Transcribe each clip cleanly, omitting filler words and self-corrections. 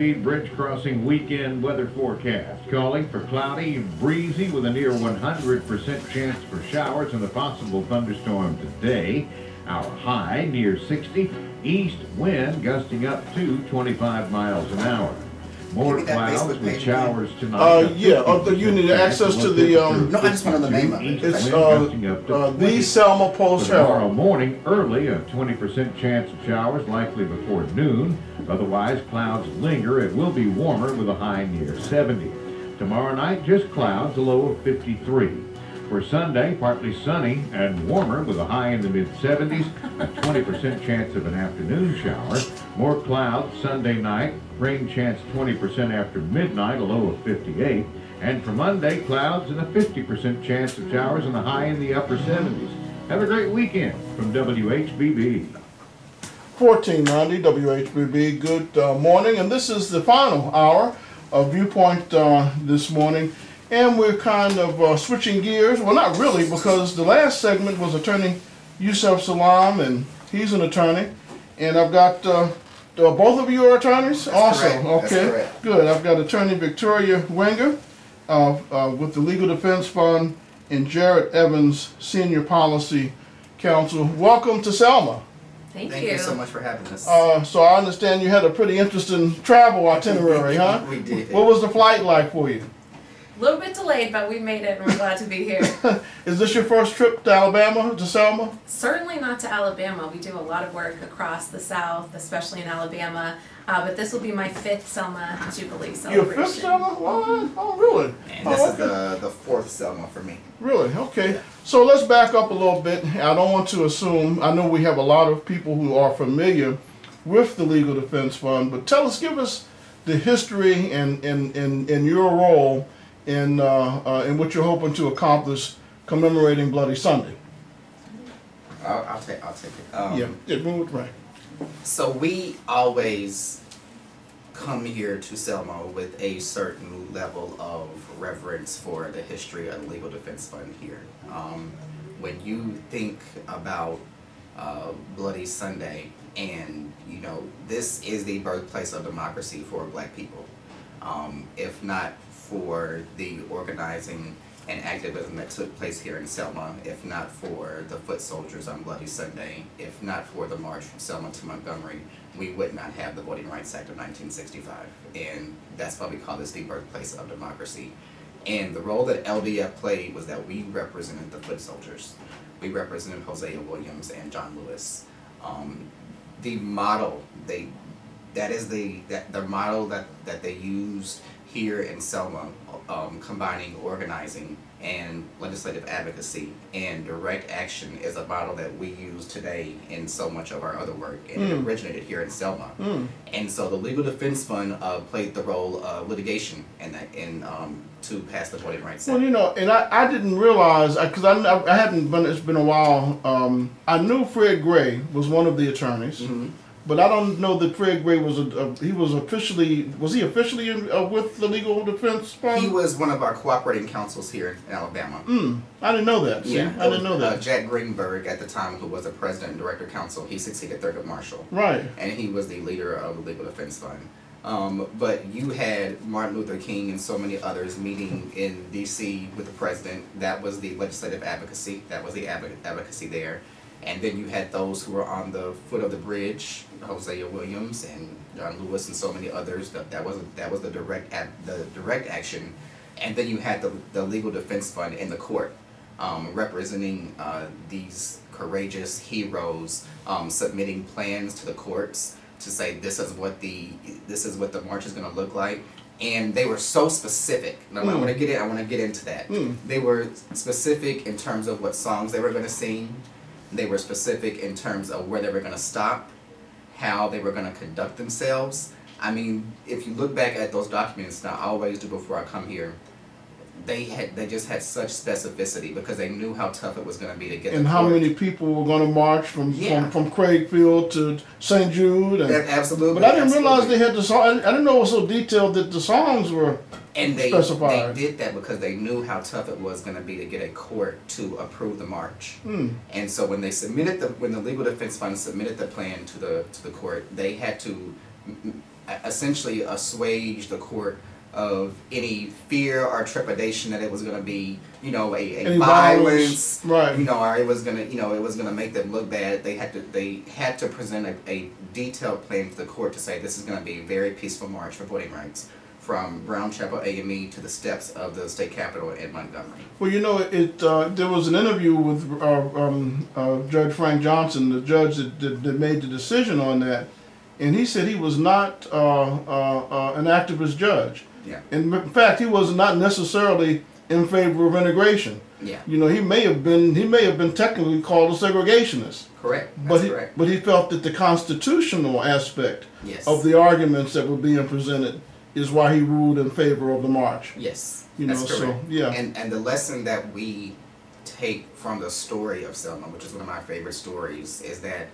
Bridge crossing weekend weather forecast calling for cloudy and breezy with a near 100% chance for showers and a possible thunderstorm today. Our high near 60, east wind gusting up to 25 miles an hour. More clouds with showers tonight. You need access to the No, I just want to know the name of it. It's the Selma Post-Herald. Tomorrow morning, early, a 20% chance of showers likely before noon. Otherwise, clouds linger. It will be warmer with a high near 70. Tomorrow night, just clouds, a low of 53. For Sunday, partly sunny and warmer with a high in the mid-70s, a 20% chance of an afternoon shower. More clouds Sunday night, rain chance 20% after midnight, a low of 58. And for Monday, clouds and a 50% chance of showers and a high in the upper 70s. Have a great weekend from WHBB. 1490 WHBB, good morning. And this is the final hour of Viewpoint this morning. And we're kind of switching gears. Well, not really, because the last segment was Attorney Yusuf Salam, and he's an attorney. And I've got, both of you are attorneys? That's also, correct. okay, That's correct. Good. I've got Attorney Victoria Wenger with the Legal Defense Fund and Jared Evans, Senior Policy Counsel. Welcome to Selma. Thank you so much for having us. So I understand you had a pretty interesting travel itinerary, huh? We did. What was the flight like for you? A little bit delayed, but we made it and we're glad to be here. Is this your first trip to Alabama, to Selma? Certainly not to Alabama. We do a lot of work across the South, especially in Alabama. But this will be my 5th Selma Jubilee celebration. Your 5th Selma? What? Oh, really? And this is the 4th Selma for me. Really? Okay. Yeah. So let's back up a little bit. I don't want to assume, I know we have a lot of people who are familiar with the Legal Defense Fund, but give us the history and your role in what you're hoping to accomplish commemorating Bloody Sunday. I'll take it. Yeah, move it right. So we always come here to Selma with a certain level of reverence for the history of the Legal Defense Fund here. When you think about Bloody Sunday, and this is the birthplace of democracy for Black people. If not for the organizing and activism that took place here in Selma, if not for the foot soldiers on Bloody Sunday, if not for the march from Selma to Montgomery, we would not have the Voting Rights Act of 1965. And that's why we call this the birthplace of democracy. And the role that LDF played was that we represented the foot soldiers. We represented Hosea Williams and John Lewis. The model the model that they used here in Selma, combining organizing and legislative advocacy and direct action, is a model that we use today in so much of our other work, and it originated here in Selma. And so the Legal Defense Fund played the role of litigation to pass the Voting Rights Act. Well, and I didn't realize, because I hadn't been, it's been a while, I knew Fred Gray was one of the attorneys. But I don't know that Fred Gray was was he officially with the Legal Defense Fund? He was one of our cooperating counsels here in Alabama. I didn't know that. Yeah, I didn't know that. Jack Greenberg at the time, who was the president and director counsel, he succeeded Thurgood Marshall. Right. And he was the leader of the Legal Defense Fund. But you had Martin Luther King and so many others meeting in D.C. with the president. That was the legislative advocacy. That was the advocacy there. And then you had those who were on the foot of the bridge, Hosea Williams and John Lewis and so many others. That was the direct action. And then you had the Legal Defense Fund in the court, representing these courageous heroes, submitting plans to the courts to say this is what the march is going to look like. And they were so specific. Now, I want to get into that. They were specific in terms of what songs they were going to sing. They were specific in terms of where they were going to stop, how they were going to conduct themselves. I mean, if you look back at those documents, now I always do before I come here, they just had such specificity because they knew how tough it was going to be to get. And how many people were going to march from Craigfield to St. Jude? And, absolutely. But I didn't realize they had the song. I didn't know it was so detailed that the songs were specified. They did that because they knew how tough it was going to be to get a court to approve the march. And so when when the Legal Defense Fund submitted the plan to the court, they had to essentially assuage the court of any fear or trepidation that it was going to be, you know, a violence, right? You know, or it was going to, you know, it was going to make them look bad. They had to present a detailed plan to the court to say this is going to be a very peaceful march for voting rights from Brown Chapel AME to the steps of the state capitol in Montgomery. Well, you know, there was an interview with Judge Frank Johnson, the judge that made the decision on that, and he said he was not an activist judge. Yeah. In fact, he was not necessarily in favor of integration. Yeah. You know, he may have been technically called a segregationist. Correct. Correct. But he felt that the constitutional aspect yes. of the arguments that were being presented is why he ruled in favor of the march. Yes. You know, that's correct. so yeah. And the lesson that we take from the story of Selma, which is one of my favorite stories, is that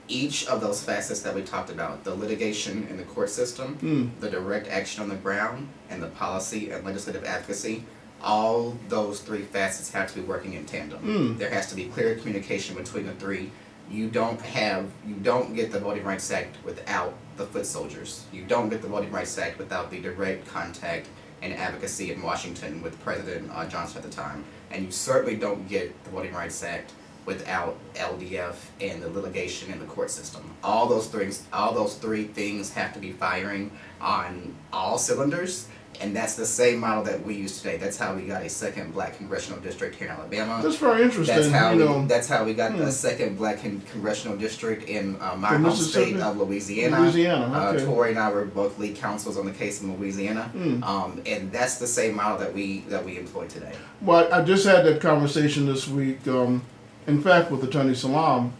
each of those facets that we talked about, the litigation in the court system, the direct action on the ground, and the policy and legislative advocacy, all those three facets have to be working in tandem. There has to be clear communication between the three. You don't get the Voting Rights Act without the foot soldiers. You don't get the Voting Rights Act without the direct contact and advocacy in Washington with President Johnson at the time. And you certainly don't get the Voting Rights Act without LDF and the litigation in the court system. All those three things have to be firing on all cylinders, and that's the same model that we use today. That's how we got a second black congressional district here in Alabama. That's very interesting. That's how we got a second black congressional district in my home state of Louisiana. Okay. Tori and I were both lead counsels on the case in Louisiana, and that's the same model that we employ today. Well, I just had that conversation this week. In fact, with Attorney Salam,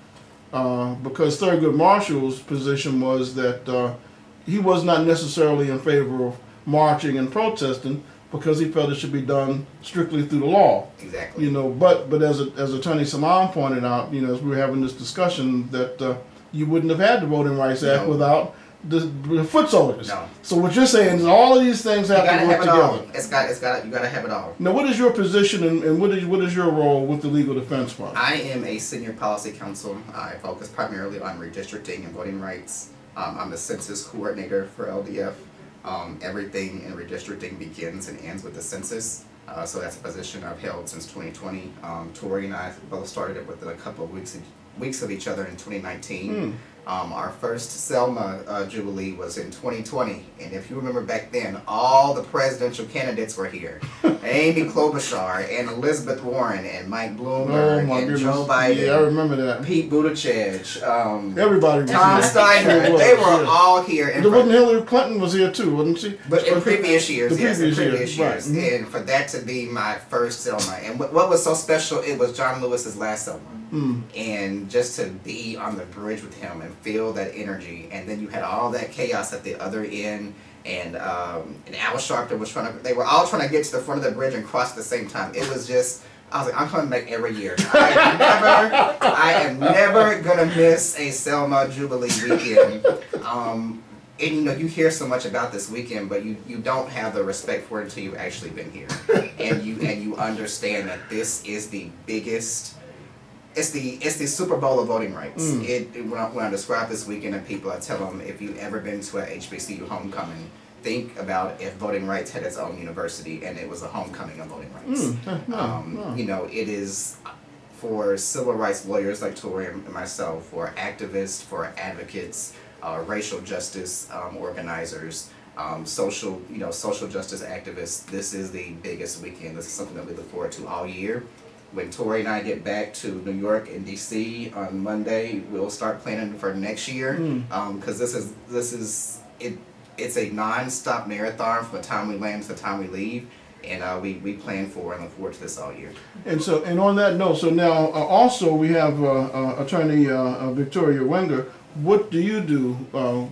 because Thurgood Marshall's position was that he was not necessarily in favor of marching and protesting because he felt it should be done strictly through the law. Exactly. You know, but as Attorney Salam pointed out, you know, as we were having this discussion, that you wouldn't have had the Voting Rights Act without the foot soldiers. No. So what you're saying is all of these things have to work together. You gotta have it all. Now, what is your position and what is your role with the Legal Defense Fund? I am a senior policy counsel. I focus primarily on redistricting and voting rights. I'm the census coordinator for LDF. Everything in redistricting begins and ends with the census. So that's a position I've held since 2020. Tori and I both started it within a couple of weeks of each other in 2019. Our first Selma Jubilee was in 2020, and if you remember back then, all the presidential candidates were here. Amy Klobuchar and Elizabeth Warren and Mike Bloomberg and Joe Biden. Yeah, I remember that. Pete Buttigieg. Everybody was Tom here. Steiner. Sure was, they were yeah. all here. There wasn't Hillary Clinton was here too, wasn't she? But in previous years, Right. And for that to be my first Selma, and what was so special, it was John Lewis's last Selma. And just to be on the bridge with him and feel that energy, and then you had all that chaos at the other end, and Al Sharpton they were all trying to get to the front of the bridge and cross at the same time. It was just, I was like, I'm coming back every year. I am never gonna miss a Selma Jubilee weekend. And you know, you hear so much about this weekend, but you don't have the respect for it until you've actually been here, and you understand that this is the biggest. It's the Super Bowl of voting rights. When I describe this weekend to people, I tell them, if you've ever been to a HBCU homecoming, think about if voting rights had its own university and it was a homecoming of voting rights. You know, it is for civil rights lawyers like Tori and myself, for activists, for advocates, racial justice organizers, social justice activists. This is the biggest weekend. This is something that we look forward to all year. When Tori and I get back to New York and DC on Monday, we'll start planning for next year, because it's a non-stop marathon from the time we land to the time we leave, and we plan for and look forward to this all year. And on that note, so now also we have Attorney Victoria Wenger. What do you do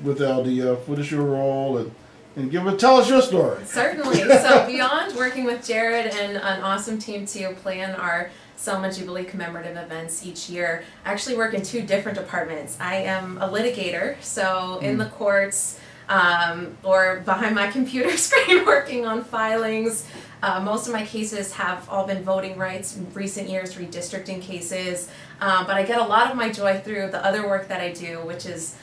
with LDF? What is your role? And tell us your story. Certainly. So beyond working with Jared and an awesome team to plan our Selma Jubilee commemorative events each year, I actually work in two different departments. I am a litigator, so in the courts or behind my computer screen working on filings. Most of my cases have all been voting rights, in recent years redistricting cases, but I get a lot of my joy through the other work that I do, which is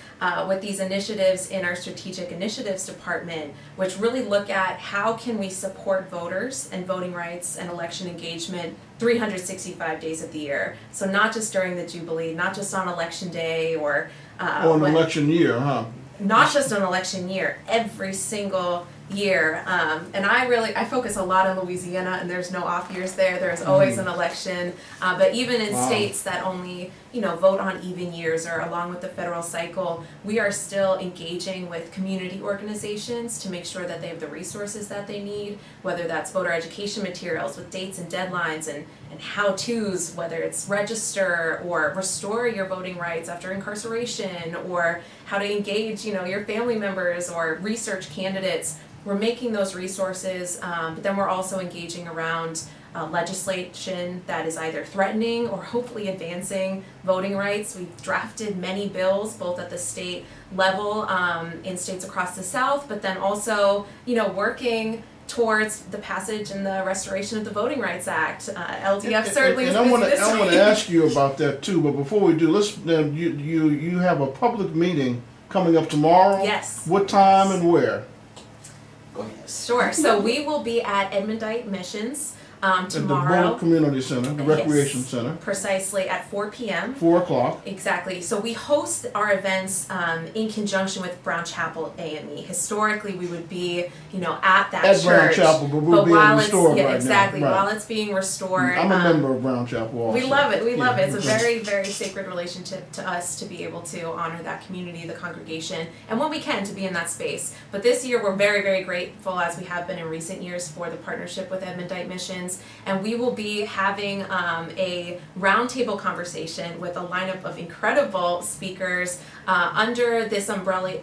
with these initiatives in our Strategic Initiatives Department, which really look at how can we support voters and voting rights and election engagement 365 days of the year. So not just during the Jubilee, not just on Election Day or an election year, huh? Not just on election year, every single year. And I focus a lot on Louisiana, and there's no off years there. There's always an election. But even in states that only, vote on even years or along with the federal cycle, we are still engaging with community organizations to make sure that they have the resources that they need, whether that's voter education materials with dates and deadlines and how-tos, whether it's register or restore your voting rights after incarceration, or how to engage, your family members or research candidates. We're making those resources, but then we're also engaging around legislation that is either threatening or hopefully advancing voting rights. We've drafted many bills, both at the state level in states across the South, but then also, working towards the passage and the restoration of the Voting Rights Act. LDF certainly was busy this week. I want to ask you about that too, but before we do, you have a public meeting coming up tomorrow? Yes. What time and where? Go ahead. Sure. So we will be at Edmondite Missions tomorrow. At the Boat Community Center, the Recreation Center. Precisely at 4 p.m. 4 o'clock. Exactly. So we host our events in conjunction with Brown Chapel AME. Historically, we would be, at that church. At Brown Chapel, but we're being restored right exactly, now. Right. While it's being restored. I'm a member of Brown Chapel also. We love it. We love it. It's a very, very sacred relationship to us to be able to honor that community, the congregation, and when we can to be in that space. But this year, we're very, very grateful, as we have been in recent years, for the partnership with Edmondite Missions. And we will be having a roundtable conversation with a lineup of incredible speakers under this umbrella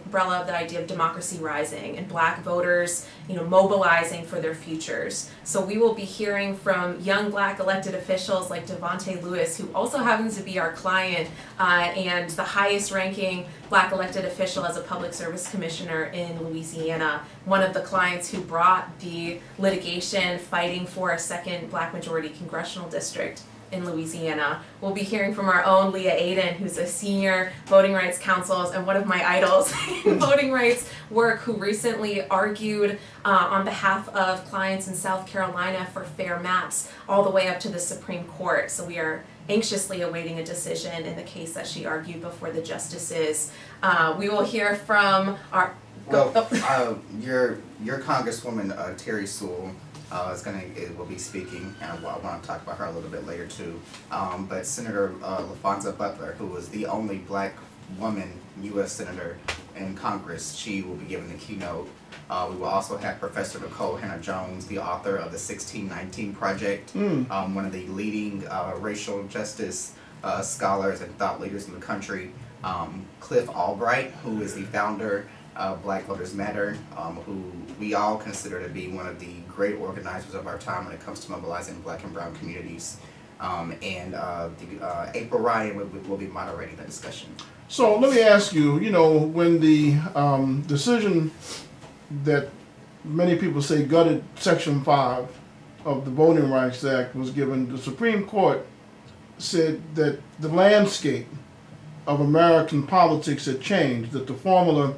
of the idea of democracy rising and Black voters, mobilizing for their futures. So we will be hearing from young Black elected officials like Devontae Lewis, who also happens to be our client and the highest ranking Black elected official as a public service commissioner in Louisiana, one of the clients who brought the litigation fighting for a second Black majority congressional district in Louisiana. We'll be hearing from our own Leah Aiden, who's a senior voting rights counsel and one of my idols in voting rights work, who recently argued on behalf of clients in South Carolina for fair maps all the way up to the Supreme Court. So we are anxiously awaiting a decision in the case that she argued before the justices. We will hear from our... Your Congresswoman Terry Sewell will be speaking, and I want to talk about her a little bit later too. But Senator LaFonza Butler, who was the only Black woman U.S. Senator in Congress, she will be giving the keynote. We will also have Professor Nicole Hannah-Jones, the author of the 1619 Project, one of the leading racial justice scholars and thought leaders in the country. Cliff Albright, who is the founder of Black Voters Matter, who we all consider to be one of the great organizers of our time when it comes to mobilizing Black and brown communities. April Ryan will be moderating the discussion. So let me ask you, when the decision that many people say gutted Section 5 of the Voting Rights Act was given, the Supreme Court said that the landscape of American politics had changed, that the formula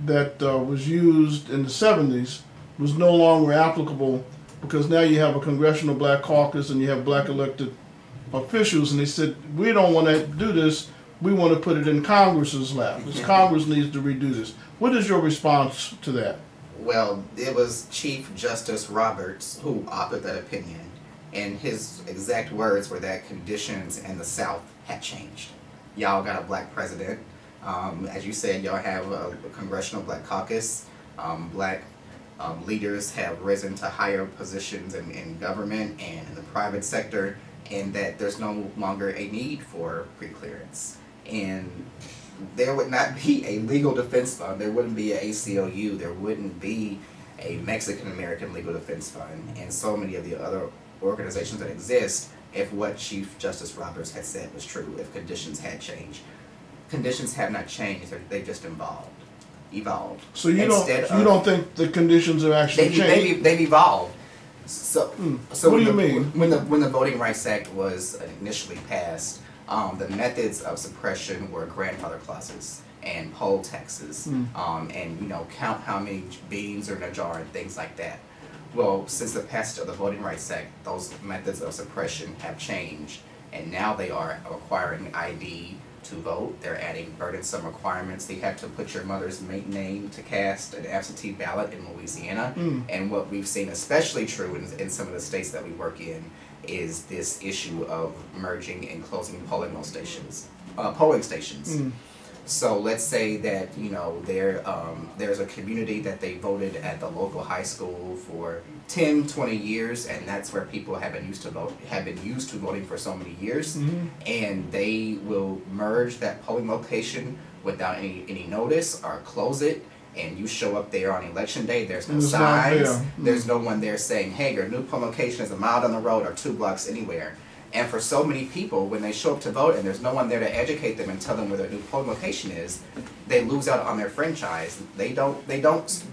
that was used in the 70s was no longer applicable, because now you have a Congressional Black Caucus and you have Black elected officials, and they said, we don't want to do this, we want to put it in Congress's lap. Congress needs to redo this. What is your response to that? Well, it was Chief Justice Roberts who authored that opinion, and his exact words were that conditions in the South had changed. Y'all got a Black president. As you said, y'all have a Congressional Black Caucus. Black leaders have risen to higher positions in government and in the private sector, and that there's no longer a need for pre-clearance. And there would not be a legal defense fund, there wouldn't be an ACLU, there wouldn't be a Mexican American Legal Defense Fund, and so many of the other organizations that exist if what Chief Justice Roberts had said was true, if conditions had changed. Conditions have not changed, they just evolved. So you don't think the conditions have actually changed? They've evolved. So what do you mean? When the Voting Rights Act was initially passed, the methods of suppression were grandfather clauses. and poll taxes, and count how many beans are in a jar and things like that. Well, since the passage of the Voting Rights Act, those methods of suppression have changed, and now they are requiring ID to vote. They're adding burdensome requirements. They have to put your mother's maiden name to cast an absentee ballot in Louisiana. And what we've seen, especially true in some of the states that we work in, is this issue of merging and closing polling stations. So let's say that there's a community that they voted at the local high school for 10, 20 years, and that's where people have been used to voting for so many years, and they will merge that polling location without any notice or close it. And you show up there on election day, there's no signs, there's no one there saying, hey, your new polling location is a mile down the road or 2 blocks anywhere. And for so many people, when they show up to vote and there's no one there to educate them and tell them where their new polling location is, they lose out on their franchise. They don't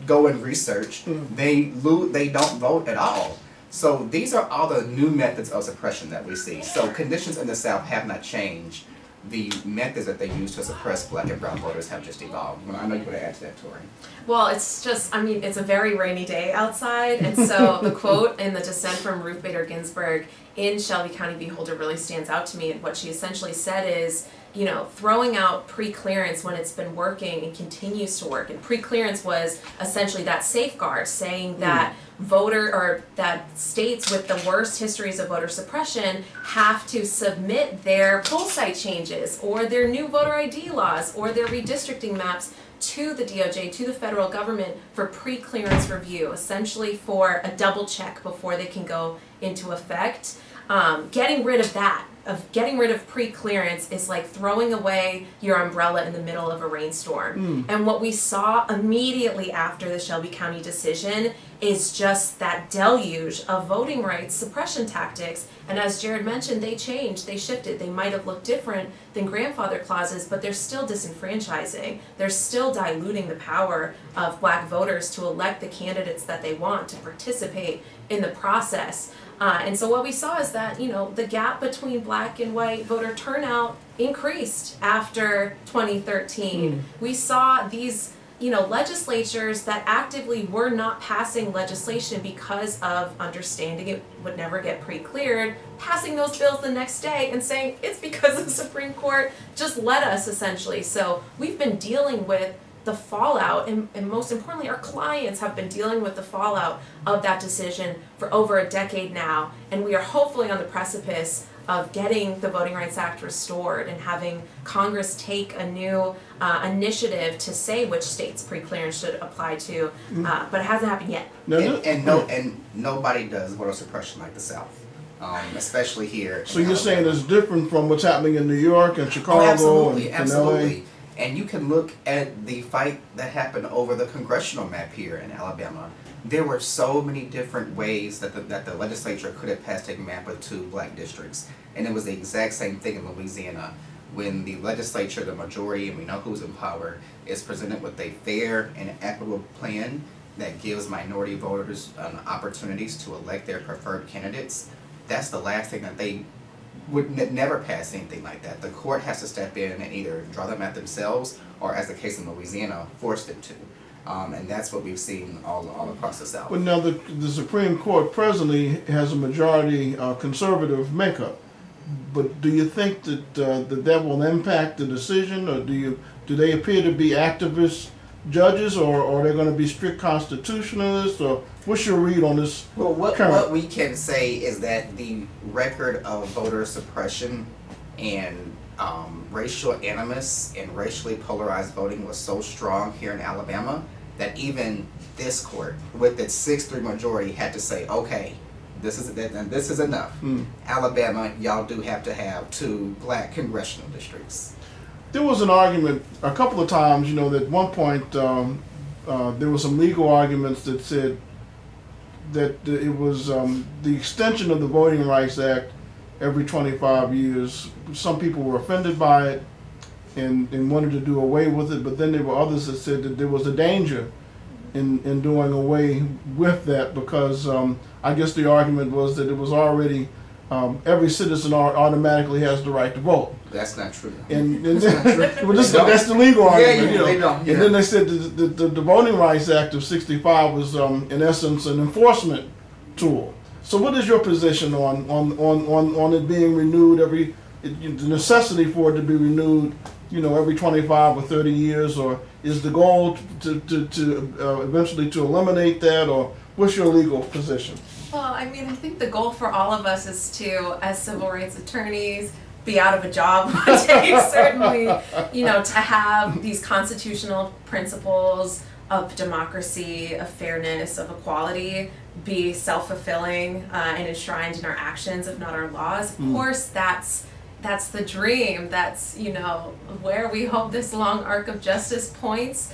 go and research. They don't vote at all. So these are all the new methods of suppression that we see. So conditions in the South have not changed. The methods that they use to suppress black and brown voters have just evolved. Well, I know you want to add to that, Tori. Well, it's just, it's a very rainy day outside, and so the quote in the dissent from Ruth Bader Ginsburg in Shelby County Beholder really stands out to me, and what she essentially said is, throwing out pre-clearance when it's been working and continues to work. And pre-clearance was essentially that safeguard, saying that that states with the worst histories of voter suppression have to submit their poll site changes or their new voter ID laws or their redistricting maps to the DOJ, to the federal government for pre-clearance review, essentially for a double check before they can go into effect. Getting rid of that, getting rid of pre-clearance is like throwing away your umbrella in the middle of a rainstorm. And what we saw immediately after the Shelby County decision is just that deluge of voting rights suppression tactics. And as Jared mentioned, they changed, they shifted. They might have looked different than grandfather clauses, but they're still disenfranchising. They're still diluting the power of black voters to elect the candidates that they want, to participate in the process. And so what we saw is that, the gap between black and white voter turnout increased after 2013. We saw these, legislatures that actively were not passing legislation because of understanding it would never get pre-cleared, passing those bills the next day and saying it's because the Supreme Court just let us, essentially. So we've been dealing with the fallout, and most importantly, our clients have been dealing with the fallout of that decision for over a decade now, and we are hopefully on the precipice of getting the Voting Rights Act restored and having Congress take a new initiative to say which states pre-clearance should apply to, but it hasn't happened yet. And nobody does voter suppression like the South, especially here. So you're saying it's different from what's happening in New York and Chicago and absolutely. LA? And you can look at the fight that happened over the congressional map here in Alabama. There were so many different ways that the legislature could have passed a map of 2 black districts. And it was the exact same thing in Louisiana. When the legislature, the majority, and we know who's in power, is presented with a fair and equitable plan that gives minority voters opportunities to elect their preferred candidates, that's the last thing that they would never pass anything like that. The court has to step in and either draw them out themselves, or as the case in Louisiana, force them to. And that's what we've seen all across the South. But now the Supreme Court presently has a majority conservative makeup. But do you think that that will impact the decision, or do they appear to be activist judges, or are they going to be strict constitutionalists, or what's your read on this? Well, what we can say is that the record of voter suppression and racial animus and racially polarized voting was so strong here in Alabama that even this court, with its 6-3 majority, had to say, okay, this is enough. Alabama, y'all do have to have 2 black congressional districts. There was an argument a couple of times, that at one point there were some legal arguments that said that it was the extension of the Voting Rights Act every 25 years. Some people were offended by it and wanted to do away with it, but then there were others that said that there was a danger in doing away with that because I guess the argument was that it was already every citizen automatically has the right to vote. That's not true. And that's the legal argument. Yeah, they don't. And then they said the Voting Rights Act of '65 was, in essence, an enforcement tool. So, what is your position on it being renewed the necessity for it to be renewed, every 25 or 30 years, or is the goal to eventually to eliminate that, or what's your legal position? Well, I mean, I think the goal for all of us is to, as civil rights attorneys, be out of a job one day, certainly, to have these constitutional principles of democracy, of fairness, of equality be self-fulfilling and enshrined in our actions, if not our laws. Of course, that's the dream. That's, where we hope this long arc of justice points.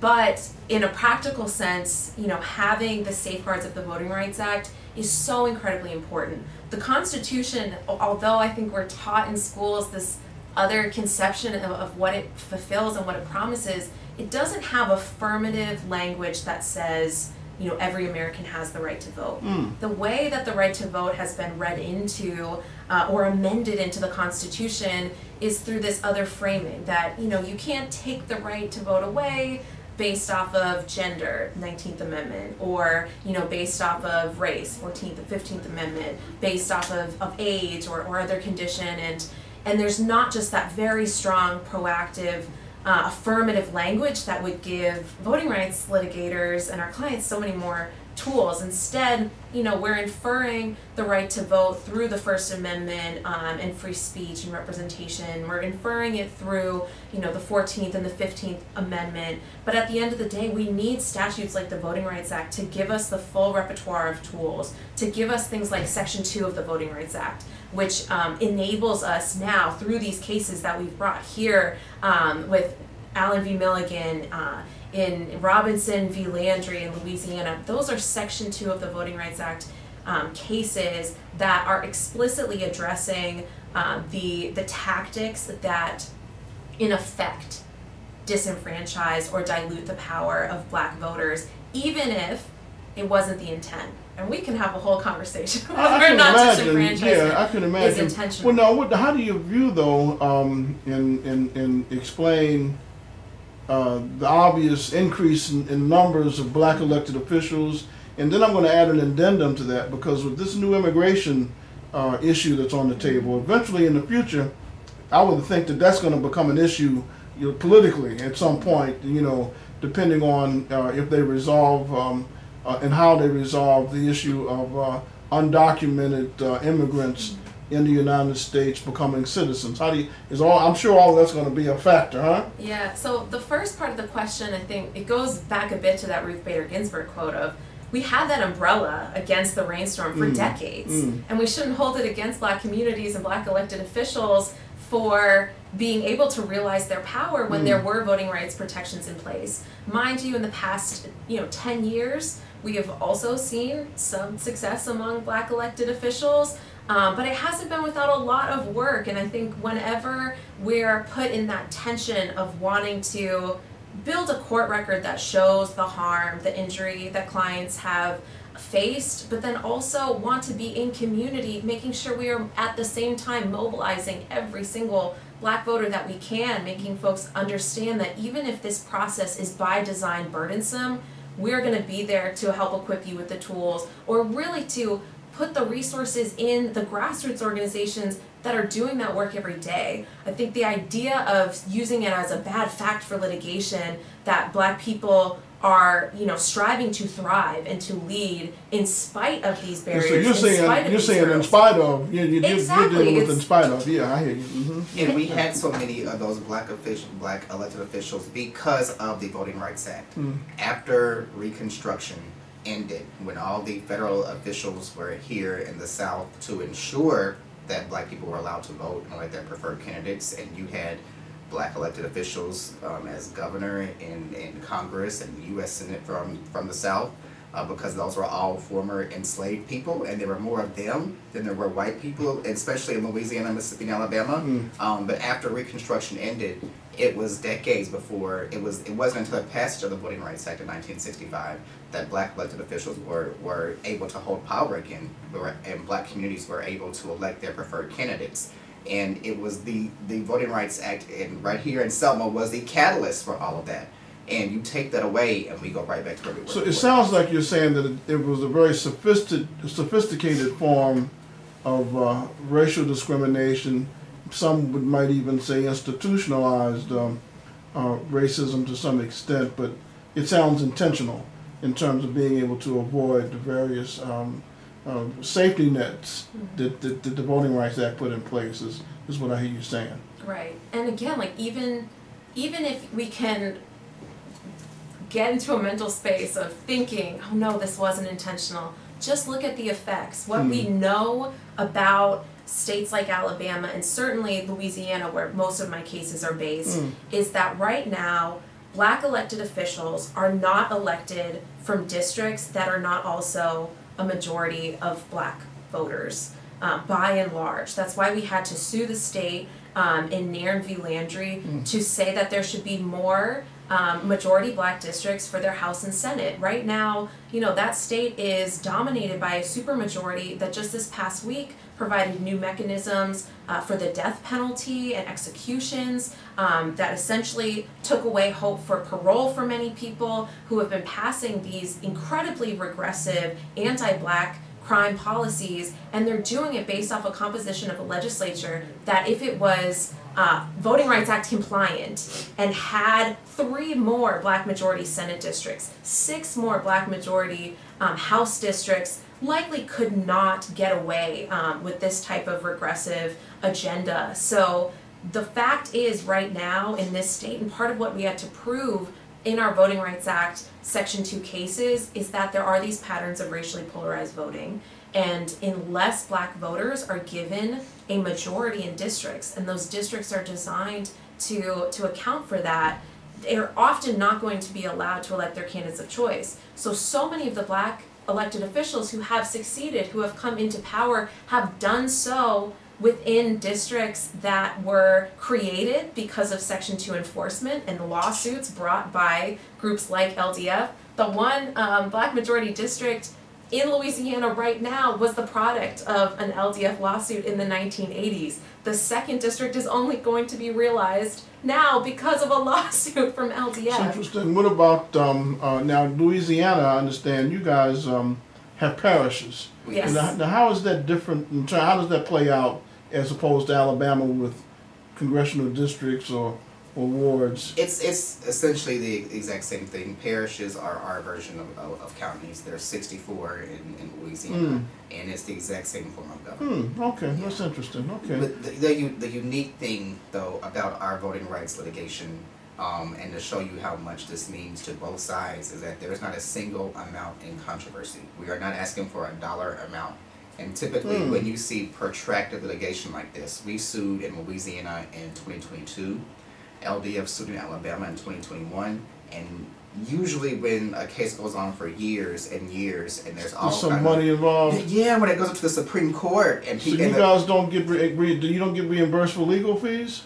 But in a practical sense, having the safeguards of the Voting Rights Act is so incredibly important. The Constitution, although I think we're taught in schools this other conception of what it fulfills and what it promises, it doesn't have affirmative language that says, every American has the right to vote. The way that the right to vote has been read into or amended into the Constitution is through this other framing that, you can't take the right to vote away based off of gender, 19th Amendment, or, based off of race, 14th and 15th Amendment, based off of age or other condition. And there's not just that very strong, proactive, affirmative language that would give voting rights litigators and our clients so many more tools. Instead, we're inferring the right to vote through the First Amendment and free speech and representation. We're inferring it through, the 14th and the 15th Amendment. But at the end of the day, we need statutes like the Voting Rights Act to give us the full repertoire of tools, to give us things like Section 2 of the Voting Rights Act, which enables us now through these cases that we've brought here with Allen v. Milligan, in Robinson v. Landry in Louisiana. Those are Section 2 of the Voting Rights Act cases that are explicitly addressing the tactics that, in effect, disenfranchise or dilute the power of black voters, even if it wasn't the intent. And we can have a whole conversation. I can imagine. Disenfranchisement I can imagine. is intentional. Well, now, how do you view, though, and explain the obvious increase in numbers of black elected officials? And then I'm going to add an addendum to that, because with this new immigration issue that's on the table, eventually in the future, I would think that that's going to become an issue politically at some point, depending on if they resolve and how they resolve the issue of undocumented immigrants in the United States becoming citizens. I'm sure all of that's going to be a factor, huh? Yeah, so the first part of the question, I think, it goes back a bit to that Ruth Bader Ginsburg quote of, we had that umbrella against the rainstorm for decades, and we shouldn't hold it against black communities and black elected officials for being able to realize their power when there were voting rights protections in place. Mind you, in the past 10 years, we have also seen some success among black elected officials, but it hasn't been without a lot of work. And I think whenever we're put in that tension of wanting to build a court record that shows the harm, the injury that clients have faced, but then also want to be in community, making sure we are at the same time mobilizing every single black voter that we can, making folks understand that even if this process is by design burdensome, we're going to be there to help equip you with the tools, or really to put the resources in the grassroots organizations that are doing that work every day. I think the idea of using it as a bad fact for litigation, that black people are, striving to thrive and to lead in spite of these barriers. So you're saying in spite of. You're dealing with in spite of. Yeah, I hear you. And we had so many of those black elected officials because of the Voting Rights Act. After Reconstruction ended, when all the federal officials were here in the South to ensure that black people were allowed to vote and elect their preferred candidates, and you had black elected officials as governor in Congress and the U.S. Senate from the South, because those were all former enslaved people, and there were more of them than there were white people, especially in Louisiana, Mississippi, and Alabama. But after Reconstruction ended, it was decades before, it wasn't until the passage of the Voting Rights Act in 1965 that black elected officials were able to hold power again, and black communities were able to elect their preferred candidates. And it was the Voting Rights Act, and right here in Selma, was the catalyst for all of that. And you take that away, and we go right back to where we were. So it sounds like you're saying that it was a very sophisticated form of racial discrimination. Some might even say institutionalized racism to some extent, but it sounds intentional in terms of being able to avoid the various safety nets that the Voting Rights Act put in place, is what I hear you saying. Right. And again, like even if we can get into a mental space of thinking, oh no, this wasn't intentional, just look at the effects. What we know about states like Alabama and certainly Louisiana, where most of my cases are based, is that right now black elected officials are not elected from districts that are not also a majority of black voters, by and large. That's why we had to sue the state in Nairn v. Landry to say that there should be more majority black districts for their House and Senate. Right now, you know, that state is dominated by a supermajority that just this past week provided new mechanisms for the death penalty and executions, that essentially took away hope for parole for many people who have been passing these incredibly regressive anti-black crime policies, and they're doing it based off a composition of a legislature that, if it was Voting Rights Act compliant and had 3 more black majority Senate districts, 6 more black majority House districts, likely could not get away with this type of regressive agenda. So the fact is, right now in this state, and part of what we had to prove in our Voting Rights Act Section 2 cases, is that there are these patterns of racially polarized voting. And unless black voters are given a majority in districts, and those districts are designed to account for that, they're often not going to be allowed to elect their candidates of choice. So many of the black elected officials who have succeeded, who have come into power, have done so within districts that were created because of Section 2 enforcement and lawsuits brought by groups like LDF. The one black majority district in Louisiana right now was the product of an LDF lawsuit in the 1980s. The second district is only going to be realized now because of a lawsuit from LDF. It's interesting. What about now Louisiana? I understand you guys have parishes. Yes. Now how is that different? How does that play out as opposed to Alabama with congressional districts or wards? It's essentially the exact same thing. Parishes are our version of counties. There are 64 in Louisiana, and it's the exact same form of government. Okay, Yeah. That's interesting. Okay. But the unique thing, though, about our voting rights litigation, and to show you how much this means to both sides, is that there is not a single amount in controversy. We are not asking for a dollar amount. And typically, when you see protracted litigation like this, we sued in Louisiana in 2022. LDF sued in Alabama in 2021, and usually when a case goes on for years and years, and there's all some money involved. Yeah, when it goes up to the Supreme Court, and So you guys don't get you don't get reimbursed for legal fees?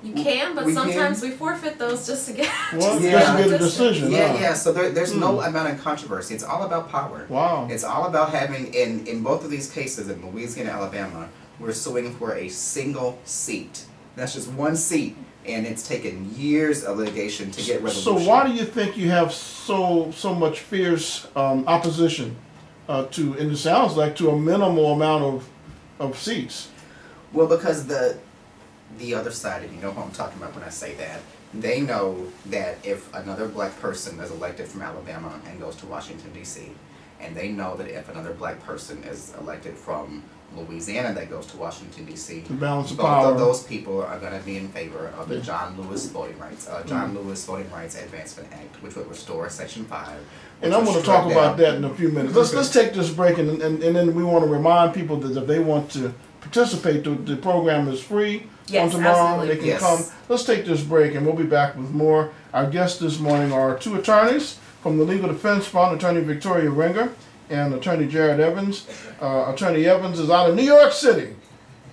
You can, but sometimes we forfeit those just to get Well, Yeah. just to get a decision. Yeah. So there's no amount of controversy. It's all about power. Wow. It's all about having, in both of these cases, in Louisiana and Alabama, we're suing for a single seat. That's just one seat, and it's taken years of litigation to get resolution. So why do you think you have so much fierce opposition to, and it sounds like, to a minimal amount of seats? Well, because the other side, and you know who I'm talking about when I say that, they know that if another black person is elected from Alabama and goes to Washington, D.C., and they know that if another black person is elected from Louisiana that goes to Washington, D.C., To balance the both power. of those people are going to be in favor of the John Lewis Voting Rights Advancement Act, which would restore Section 5. And I'm going to talk about that in a few minutes. Let's take this break, and then we want to remind people that if they want to participate, the program is free. Yes, On tomorrow, absolutely. they can Yes. come. Let's take this break, and we'll be back with more. Our guests this morning are 2 attorneys From the Legal Defense Fund, Attorney Victoria Ringer and Attorney Jared Evans. Attorney Evans is out of New York City.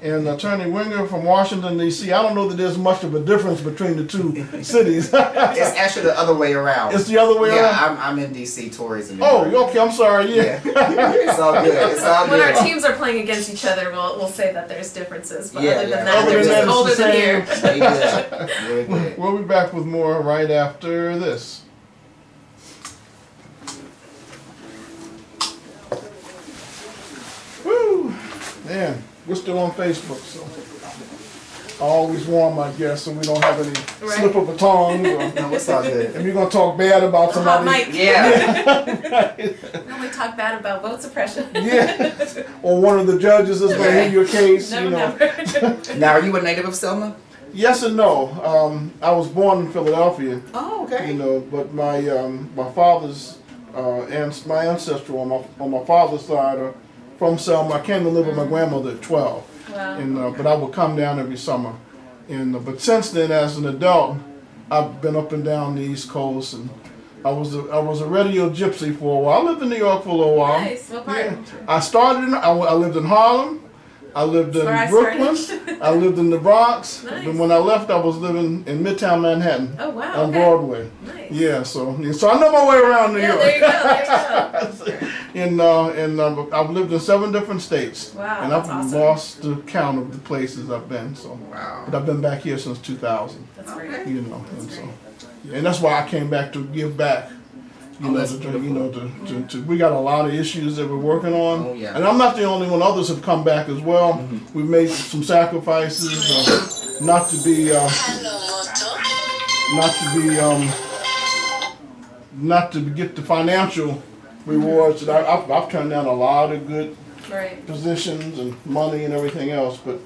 And Attorney Winger from Washington, D.C. I don't know that there's much of a difference between the two cities. It's actually the other way around. It's the other way around? Yeah, I'm in D.C. tourism. Oh, okay, I'm sorry, yeah. It's all good. It's all When good. our teams are playing against each other, we'll say that there's differences. But Yeah, other than yeah. that, Other they're than that, just it's the colder than here. Very good. Very good. We'll be back with more right after this. Woo! Man, we're still on Facebook, so I always warn my guests so we don't have any slip of a tongue. Or, No, it's all good. if you're going to talk bad about The hot somebody, mic. Yeah. We only talk bad about vote suppression. yeah, or one of the judges is going to hear your case, Never, you know. never. Now, are you a native of Selma? Yes and no. I was born in Philadelphia, Oh, you know, but my my father's and my ancestry on my father's side are from Selma. I came to live with my grandmother at 12. Wow. And but I would come down every summer, and but since then, as an adult, I've been up and down the East Coast, and I was a radio gypsy for a while. I lived in New York for a little while. Nice. What part? Yeah. I started in I lived in Harlem, I lived in That's where I Brooklyn, started. I lived in the Bronx, Nice. and when I left, I was living in Midtown Manhattan Oh wow. on Okay. Broadway. Nice. Yeah, so I know my way around New Yeah, York. there you go. There you go. And I've lived in 7 different states. Wow, And that's I've awesome. lost the count of the places I've been. So, Wow. but I've been back here since 2000. That's great. Okay. You know, and so, and that's why I came back to give back. You Oh, know, that's we got a lot of issues that we're working on. Oh, yeah. And I'm not the only one. Others have come back as well. We've made some sacrifices, not to get the financial rewards. That I've turned down a lot of good Right. positions and money and everything else, but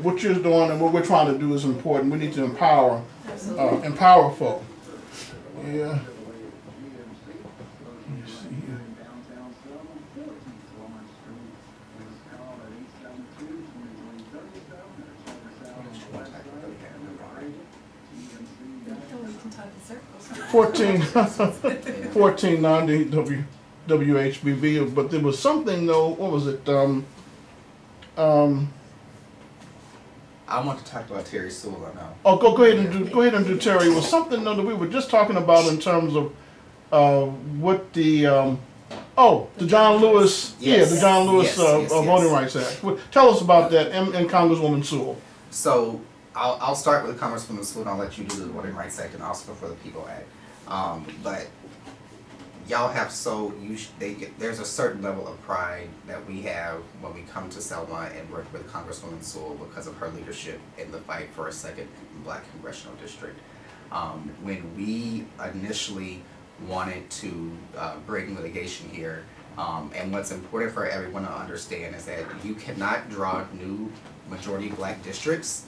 what you're doing and what we're trying to do is important. We need to empower Absolutely. folk. Yeah. Let me see here. We can talk in circles. 1490 WHBB, but there was something though. What was it? I want to talk about Terry Sewell. I know. Oh, go ahead and do Terry. It was something though that we were just talking about in terms of what the the John Lewis Yes. the John Lewis Yes. Voting Rights Act. Tell us about that and Congresswoman Sewell. So I'll start with Congresswoman Sewell, and I'll let you do the Voting Rights Act and also for the People Act. But y'all have there's a certain level of pride that we have when we come to Selma and work with Congresswoman Sewell because of her leadership in the fight for a second Black congressional district. When we initially wanted to bring litigation here, and what's important for everyone to understand is that you cannot draw new majority Black districts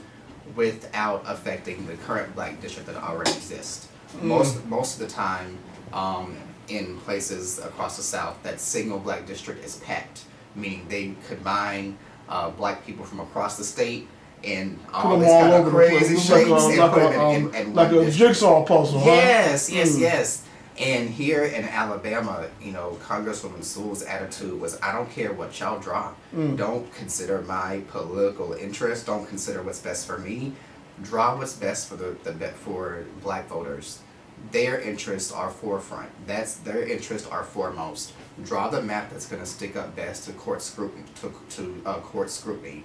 without affecting the current Black district that already exists. Most of the time, in places across the South, that single Black district is packed, meaning they combine Black people from across the state in all this kind of crazy shapes and put them in like one a district. jigsaw puzzle. Huh? Yes. And here in Alabama, you know, Congresswoman Sewell's attitude was, I don't care what y'all draw. Don't consider my political interest. Don't consider what's best for me. Draw what's best for for Black voters. Their interests are forefront. Their interests are foremost. Draw the map that's going to stick up best to court scrutiny. Court scrutiny.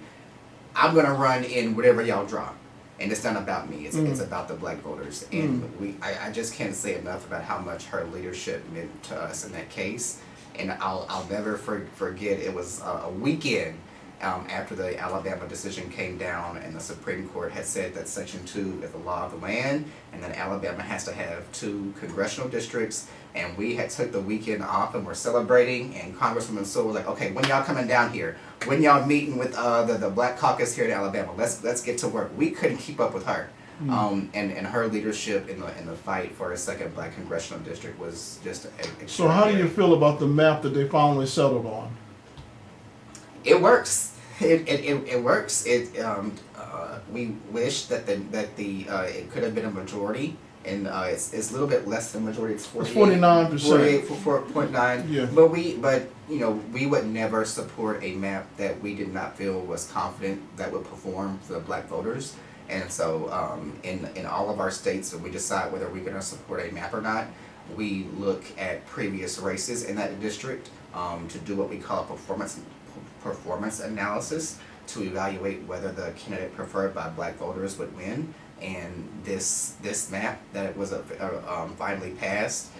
I'm going to run in whatever y'all draw. And it's not about me. It's about the Black voters. And I just can't say enough about how much her leadership meant to us in that case. And I'll never forget. It was a weekend after the Alabama decision came down, and the Supreme Court had said that Section 2 is the law of the land, and that Alabama has to have 2 congressional districts. And we had took the weekend off and we're celebrating, and Congresswoman Sewell was like, okay, when y'all coming down here? When y'all meeting with the Black Caucus here in Alabama? Let's get to work. We couldn't keep up with her. And her leadership in the fight for a second Black congressional district was just extraordinary. So how do you feel about the map that they finally settled on? It works. It works. We wish that it could have been a majority and it's a little bit less than majority. It's 48, 49%. 48.9. Yeah. But we would never support a map that we did not feel was confident that would perform for the black voters. And so in all of our states, when we decide whether we're going to support a map or not, we look at previous races in that district to do what we call a performance analysis to evaluate whether the candidate preferred by black voters would win. And this map that was finally passed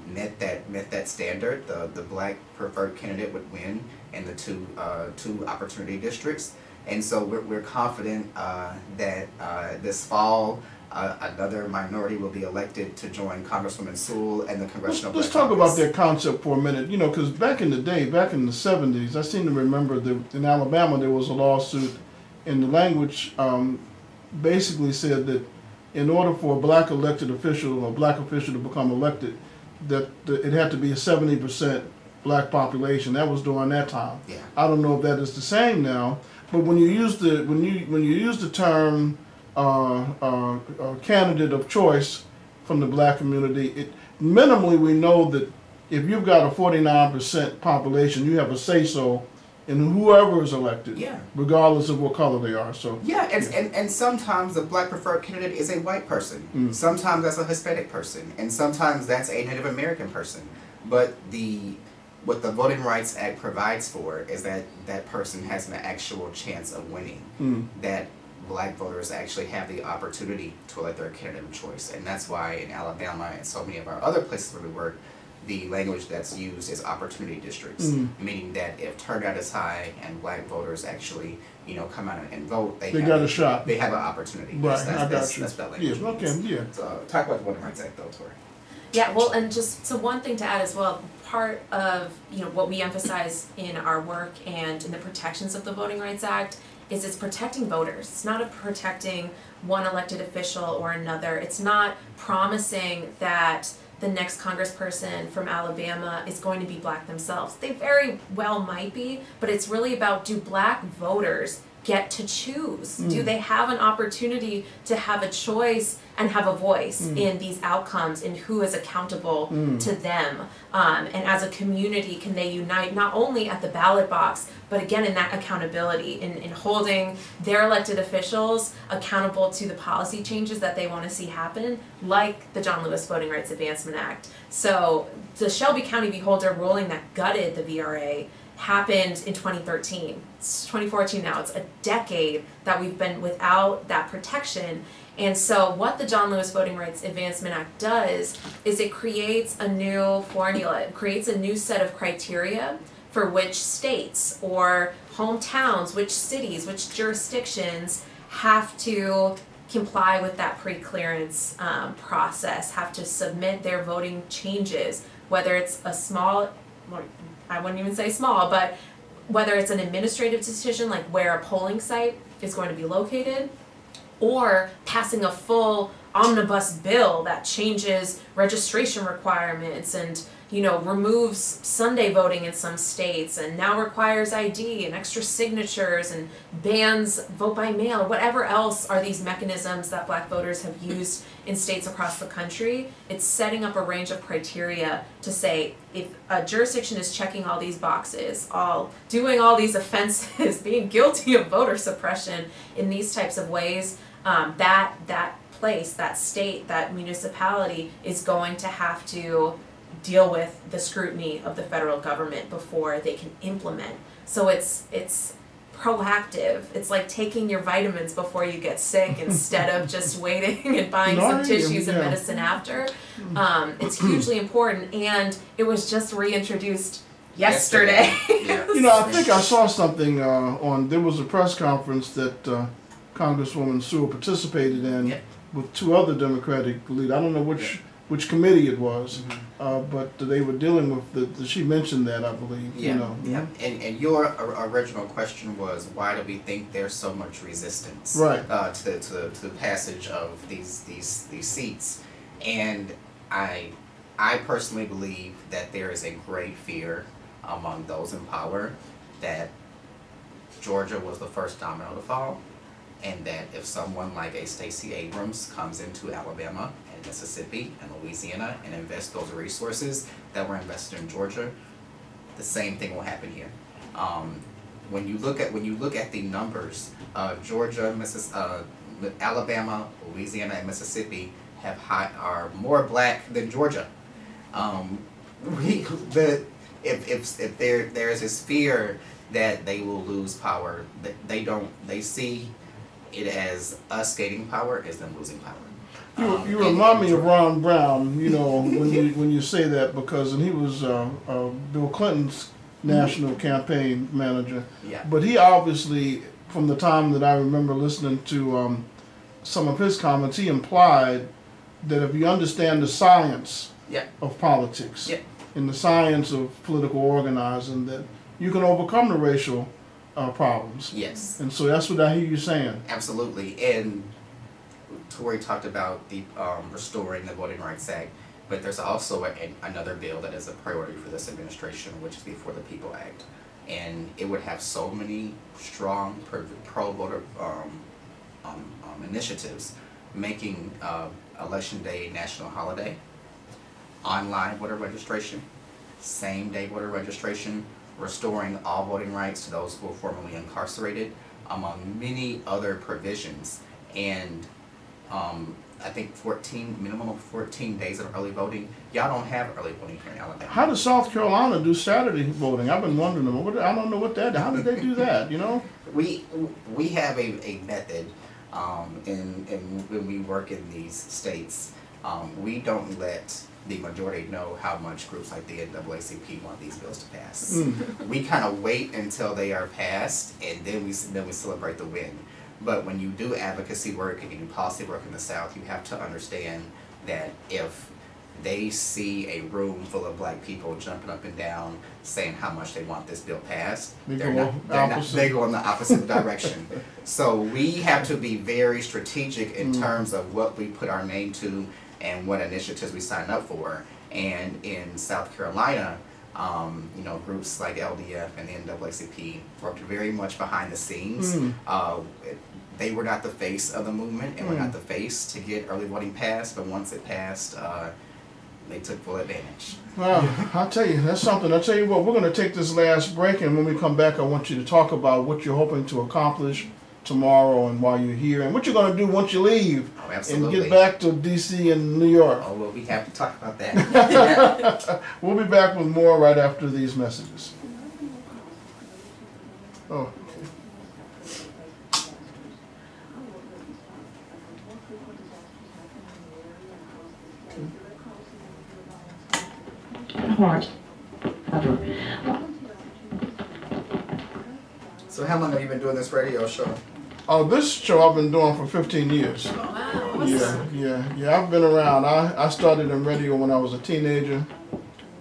met that standard. The black preferred candidate would win in the two opportunity districts. And so we're confident that this fall another minority will be elected to join Congresswoman Sewell and the Congressional Black Let's talk Caucus. about that concept for a minute. Because back in the day, back in the 70s, I seem to remember that in Alabama there was a lawsuit, and the language basically said that in order for a black elected official or black official to become elected, that it had to be a 70% black population. That was during that time. Yeah. I don't know if that is the same now, but when you use the term candidate of choice from the black community, minimally we know that if you've got a 49% population, you have a say-so in whoever is elected, Yeah. regardless of what color they are. So Yeah, and sometimes the black preferred candidate is a white person. Sometimes that's a Hispanic person, and sometimes that's a Native American person. But what the Voting Rights Act provides for is that that person has an actual chance of winning. That black voters actually have the opportunity to elect their candidate of choice, and that's why in Alabama and so many of our other places where we work, the language that's used is opportunity districts, meaning that if turnout is high and black voters actually, come out and vote, they got a shot. They have an opportunity. Right, That's, I got you. That's that language. Yeah, okay, yeah. So talk about the Voting Rights Act, though, Tori. Yeah, well, and so one thing to add as well, part of what we emphasize in our work and in the protections of the Voting Rights Act is it's protecting voters. It's not protecting one elected official or another. It's not promising that the next congressperson from Alabama is going to be black themselves. They very well might be, but it's really about, do black voters get to choose? Do they have an opportunity to have a choice and have a voice in these outcomes, and who is accountable to them? And as a community, can they unite not only at the ballot box, but again in that accountability, in holding their elected officials accountable to the policy changes that they want to see happen, like the John Lewis Voting Rights Advancement Act. So the Shelby County v. Holder ruling that gutted the VRA happened in 2013. It's 2014 now. It's a decade that we've been without that protection. And so what the John Lewis Voting Rights Advancement Act does is it creates a new formula. It creates a new set of criteria for which states or hometowns, which cities, which jurisdictions have to comply with that pre-clearance process, have to submit their voting changes, whether it's a small, I wouldn't even say small, but whether it's an administrative decision like where a polling site is going to be located, or passing a full omnibus bill that changes registration requirements and removes Sunday voting in some states and now requires ID and extra signatures and bans vote by mail, whatever else are these mechanisms that black voters have used in states across the country. It's setting up a range of criteria to say, if a jurisdiction is checking all these boxes, doing all these offenses, being guilty of voter suppression in these types of ways, that place, that state, that municipality is going to have to deal with the scrutiny of the federal government before they can implement. So it's proactive. It's like taking your vitamins before you get sick instead of just waiting and buying some tissues and medicine after. It's hugely important, and it was just reintroduced yesterday. Yeah. I think I saw something there was a press conference that Congresswoman Sewell participated in with two other Democratic leaders. I don't know which committee it was, but they were dealing with she mentioned that, I believe. Yeah. And your original question was, why do we think there's so much resistance to the passage of these seats? And I personally believe that there is a great fear among those in power that Georgia was the first domino to fall, and that if someone like a Stacey Abrams comes into Alabama in Mississippi and Louisiana and invest those resources that were invested in Georgia, the same thing will happen here. When you look at the numbers, Georgia, Alabama, Louisiana, and Mississippi are more black than Georgia. If there's this fear that they will lose power, they see it as us gaining power as them losing power. You remind me of Ron Brown, you know, when you say that, because and he was Bill Clinton's national campaign manager. Yeah. But he obviously, from the time that I remember listening to some of his comments, he implied that if you understand the science of politics and the science of political organizing, that you can overcome the racial problems. Yes. And so that's what I hear you saying. Absolutely. And Tori talked about the restoring the Voting Rights Act, but there's also another bill that is a priority for this administration, which is the For the People Act. And it would have so many strong pro-voter initiatives, making Election Day a national holiday, online voter registration, same-day voter registration, restoring all voting rights to those who were formerly incarcerated, among many other provisions. And I think minimum of 14 days of early voting. Y'all don't have early voting here in Alabama. How does South Carolina do Saturday voting? I've been wondering. I don't know what that. How did they do that? You know. We have a method, and when we work in these states, we don't let the majority know how much groups like the NAACP want these bills to pass. We kind of wait until they are passed, and then we celebrate the win. But when you do advocacy work and you do policy work in the South, you have to understand that if they see a room full of black people jumping up and down saying how much they want this bill passed, they go in the opposite direction. So we have to be very strategic in terms of what we put our name to and what initiatives we sign up for. And in South Carolina, you know, groups like LDF and the NAACP worked very much behind the scenes. They were not the face of the movement, and were not the face to get early voting passed, but once it passed, they took full advantage. Well, I'll tell you, that's something. I'll tell you what, we're going to take this last break, and when we come back, I want you to talk about what you're hoping to accomplish tomorrow and while you're here, and what you're going to do once you leave and get back to D.C. and New York. Oh, well, we have to talk about that. We'll be back with more right after these messages. Oh. Heart. So how long have you been doing this radio show? Oh, this show I've been doing for 15 years. Wow, awesome. Yeah. I've been around. I started in radio when I was a teenager,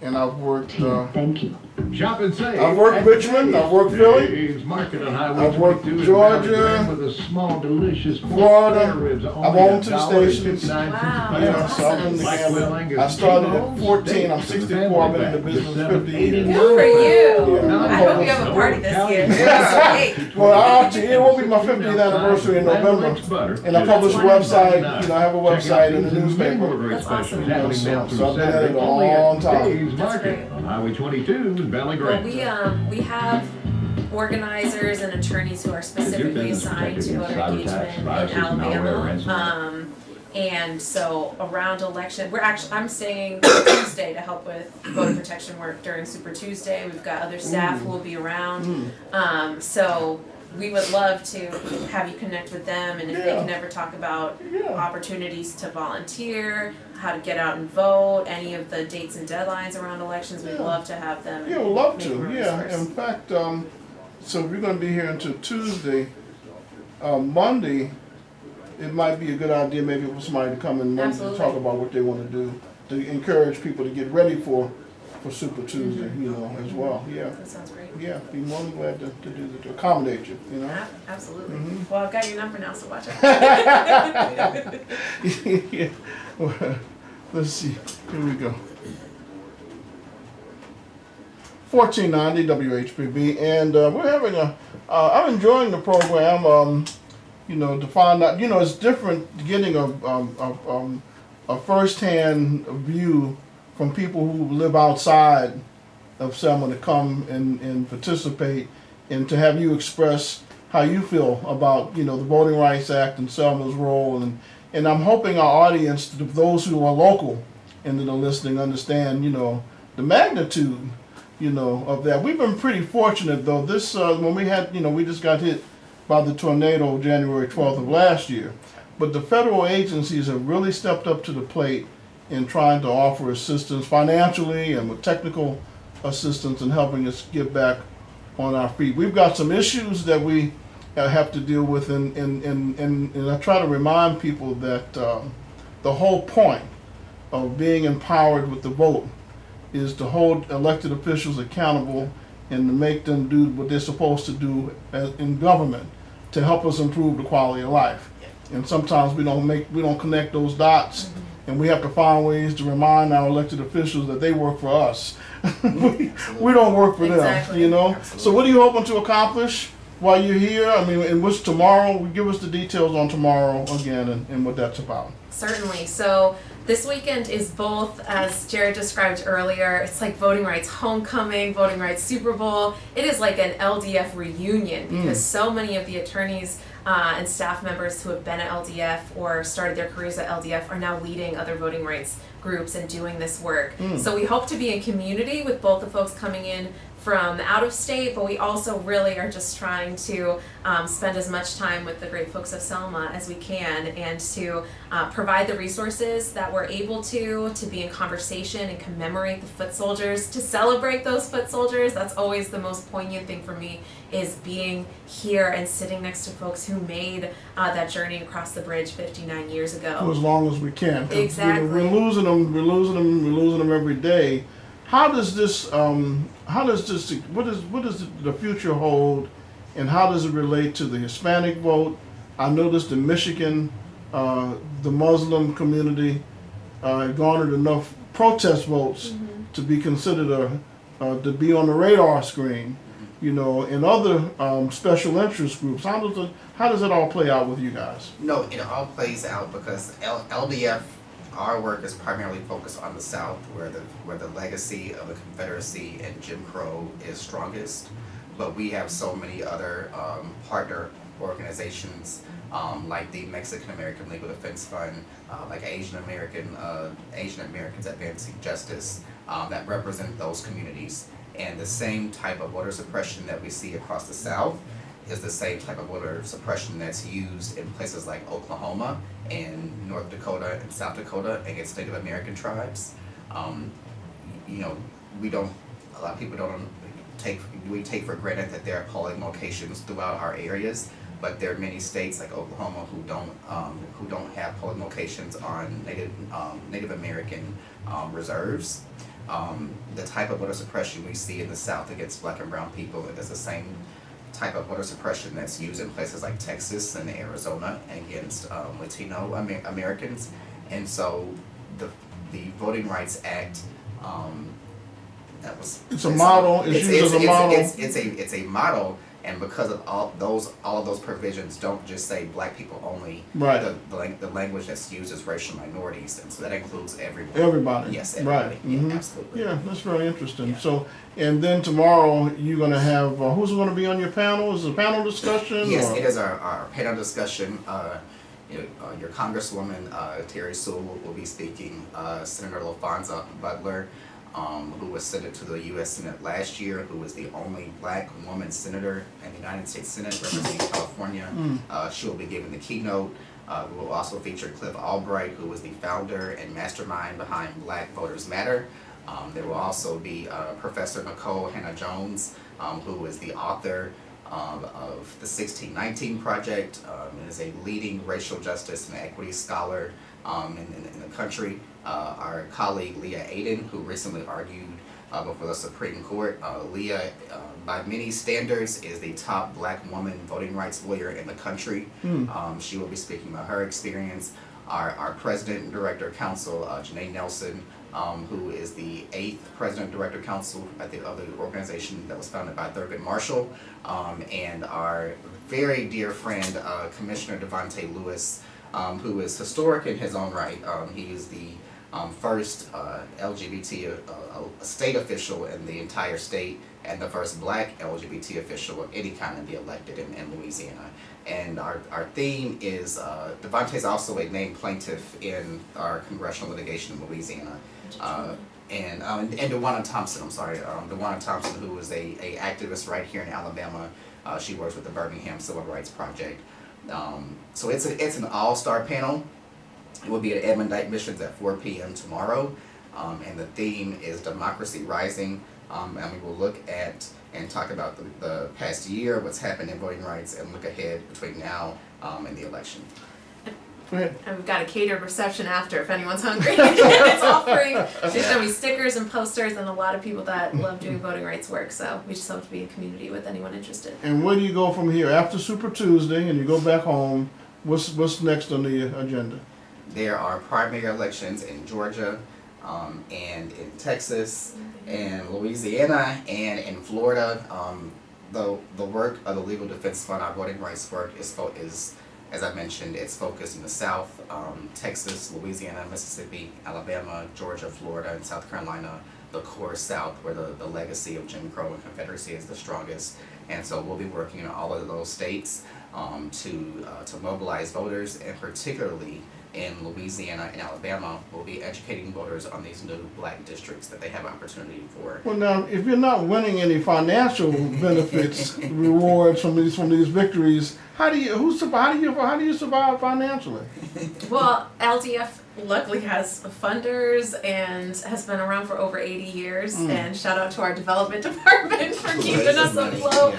and I've worked. Thank you. Shop and save. I've worked Richmond. I've worked Philly. Market on Highway I've worked 22 Georgia, with a small, delicious Florida. ribs. I've owned two stations. Wow. Yeah, so I've been in the game. I started at 14. I'm 64. I've been in the business 50 years. Good for you. Yeah. I hope you have a party this year. Yeah. Well, actually, it will be my 50th anniversary in November, and I publish a website. You know, I have a website and a newspaper. That's awesome. So I've been at it a long time. That's great. On Highway 22 in Valley Grant. Well, we have organizers and attorneys who are specifically assigned to voter engagement in Alabama. And so around election, I'm staying Tuesday to help with voter protection work during Super Tuesday. We've got other staff who will be around. So we would love to have you connect with them, and if they can ever talk about opportunities to volunteer, how to get out and vote, any of the dates and deadlines around elections, we'd love to have them. Yeah, we'd love to. make Yeah, resource. in fact, so we're going to be here until Tuesday. Monday, it might be a good idea maybe for somebody to come in Monday Absolutely. to talk about what they want to do, to encourage people to get ready for Super Tuesday, you know, as well. Yeah. That sounds great. Yeah, be more than glad to do that, to accommodate you, you know. Absolutely. Well, I've got your number now, so watch out. Yeah. Well, let's see. Here we go. 1490 WHPB, and we're having I'm enjoying the program. You know, to find out, you know, it's different getting a first-hand view from people who live outside of Selma to come and participate, and to have you express how you feel about, you know, the Voting Rights Act and Selma's role. And I'm hoping our audience, those who are local and that are listening, understand, you know, the magnitude, you know, of that. We've been pretty fortunate, though. This, when we had, you know, we just got hit by the tornado January 12th of last year. But the federal agencies have really stepped up to the plate in trying to offer assistance financially and with technical assistance and helping us get back on our feet. We've got some issues that we have to deal with, and I try to remind people that the whole point of being empowered with the vote is to hold elected officials accountable and to make them do what they're supposed to do in government to help us improve the quality of life. And sometimes we don't connect those dots, and we have to find ways to remind our elected officials that they work for us. we don't work for them, you know. Absolutely. So what are you hoping to accomplish while you're here? I mean, and what's tomorrow? Give us the details on tomorrow again and what that's about. Certainly. So this weekend is both, as Jared described earlier, it's like Voting Rights Homecoming, Voting Rights Super Bowl. It is like an LDF reunion because so many of the attorneys and staff members who have been at LDF or started their careers at LDF are now leading other voting rights groups and doing this work. So we hope to be in community with both the folks coming in from out of state, but we also really are just trying to spend as much time with the great folks of Selma as we can, and to provide the resources that we're able to be in conversation and commemorate the foot soldiers, to celebrate those foot soldiers. That's always the most poignant thing for me, is being here and sitting next to folks who made that journey across the bridge 59 years ago. For as long as we can. 'Cause, Exactly. you know, we're losing them every day. How does this, what does the future hold, and how does it relate to the Hispanic vote? I noticed in Michigan, the Muslim community garnered enough protest votes to be considered to be on the radar screen, you know, and other special interest groups. How does it all play out with you guys? No, it all plays out because LDF, our work is primarily focused on the South, where the legacy of the Confederacy and Jim Crow is strongest. But we have so many other partner organizations, like the Mexican American Legal Defense Fund, like Asian Americans Advancing Justice, that represent those communities. And the same type of voter suppression that we see across the South is the same type of voter suppression that's used in places like Oklahoma and North Dakota and South Dakota against Native American tribes. You know, a lot of people take for granted that there are polling locations throughout our areas, but there are many states like Oklahoma who don't have polling locations on Native American reserves. The type of voter suppression we see in the South against Black and brown people is the same type of voter suppression that's used in places like Texas and Arizona against Latino Americans. And so the Voting Rights Act, It's a model. It's used as a model. It's a model, and because of all of those provisions don't just say Black people only. Right. The language that's used is racial minorities, and so that includes everyone. Everybody. Yes, everybody. Right. Yeah, absolutely. Yeah, that's very interesting. Yeah. So, and then tomorrow you're going to have, who's going to be on your panel? Is it a panel discussion? Yes, or? it is our panel discussion. Your Congresswoman Terry Sewell will be speaking. Senator LaFonza Butler, who was senated to the U.S. Senate last year, who was the only Black woman senator in the United States Senate representing California. She will be giving the keynote. We will also feature Cliff Albright, who was the founder and mastermind behind Black Voters Matter. There will also be Professor Nicole Hannah-Jones, who is the author of the 1619 Project, and is a leading racial justice and equity scholar in the country. Our colleague Leah Aiden, who recently argued before the Supreme Court. Leah, by many standards, is the top Black woman voting rights lawyer in the country. She will be speaking about her experience. Our President and Director of Counsel, Janae Nelson, who is the 8th President and Director of Counsel of the organization that was founded by Thurgood Marshall, and our very dear friend, Commissioner Devontae Lewis, who is historic in his own right. He is the first LGBT state official in the entire state, and the first black LGBT official of any kind to be elected in Louisiana. And our theme is, Devontae's also a named plaintiff in our congressional litigation in Louisiana. And DeWanna Thompson, DeWanna Thompson, who is a activist right here in Alabama. She works with the Birmingham Civil Rights Project. So it's an all-star panel. It will be at Edmond Dyke Missions at 4 p.m. tomorrow, and the theme is Democracy Rising, and we will look at and talk about the past year, what's happened in voting rights, and look ahead between now and the election. Go ahead. And we've got a catered reception after if anyone's hungry. It's all free. There's going to be stickers and posters and a lot of people that love doing voting rights work, so we just hope to be in community with anyone interested. And where do you go from here? After Super Tuesday and you go back home, what's next on the agenda? There are primary elections in Georgia, and in Texas, and Louisiana, and in Florida. The work of the Legal Defense Fund, our voting rights work, is as I mentioned, it's focused in the South, Texas, Louisiana, Mississippi, Alabama, Georgia, Florida, and South Carolina, the core South, where the legacy of Jim Crow and Confederacy is the strongest. And so we'll be working in all of those states to mobilize voters, and particularly in Louisiana and Alabama, we'll be educating voters on these new black districts that they have opportunity for. Well, now, if you're not winning any financial benefits, rewards from these victories, how do you survive financially? Well, LDF luckily has funders and has been around for over 80 years. And shout out to our development department for keeping us afloat.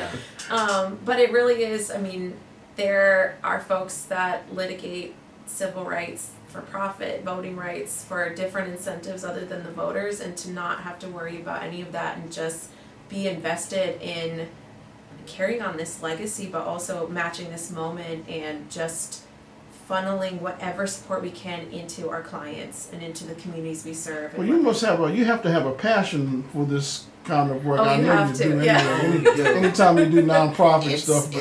Yeah. But it really is. I mean, there are folks that litigate civil rights for profit, voting rights for different incentives other than the voters, and to not have to worry about any of that and just be invested in carrying on this legacy, but also matching this moment and just funneling whatever support we can into our clients and into the communities we serve. Well, you have to have a passion for this kind of work. Oh, I you know have you to, do yeah. anyway. Anytime you do nonprofit stuff.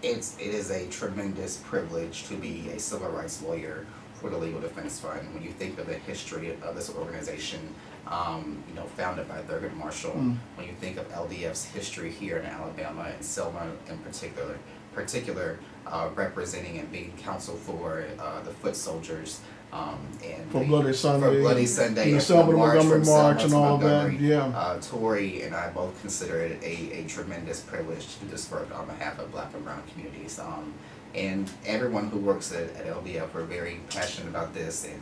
It is a tremendous privilege to be a civil rights lawyer for the Legal Defense Fund. When you think of the history of this organization, founded by Thurgood Marshall, when you think of LDF's history here in Alabama, and Selma in particular, representing and being counsel for the foot soldiers, and For Bloody Sunday, and the Selma Montgomery March and all of that, yeah. Tori and I both consider it a tremendous privilege to do this work on behalf of Black and Brown communities. And everyone who works at LDF, we're very passionate about this, and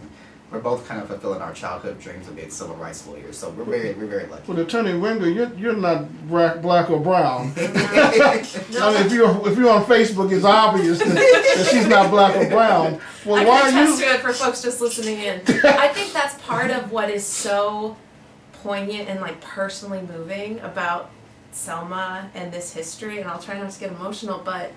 we're both kind of fulfilling our childhood dreams of being civil rights lawyers. So we're very lucky. Well, Attorney Winger, you're not black or brown. I mean, if you're on Facebook, it's obvious that she's not black or brown. Well, I why can are attest you? to it for folks just listening in. I think that's part of what is so poignant and like personally moving about Selma and this history. And I'll try not to get emotional, but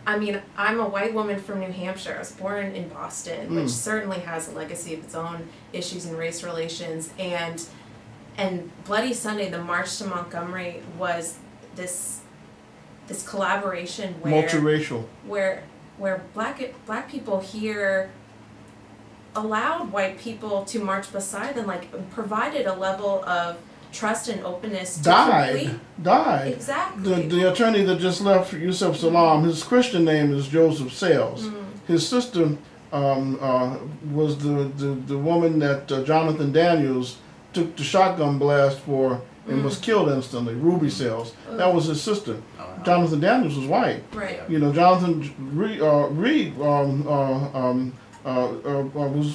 I mean, I'm a white woman from New Hampshire. I was born in Boston, which certainly has a legacy of its own issues and race relations. And Bloody Sunday, the March to Montgomery, was this collaboration where Multiracial. where black people here allowed white people to march beside them, like provided a level of trust and openness to died. Exactly. The attorney that just left, Yusuf Salam, his Christian name is Joseph Sales. His sister was the woman that Jonathan Daniels took the shotgun blast for and was killed instantly. Ruby Sales. That was his sister. Jonathan Daniels was white. Right. Jonathan Reed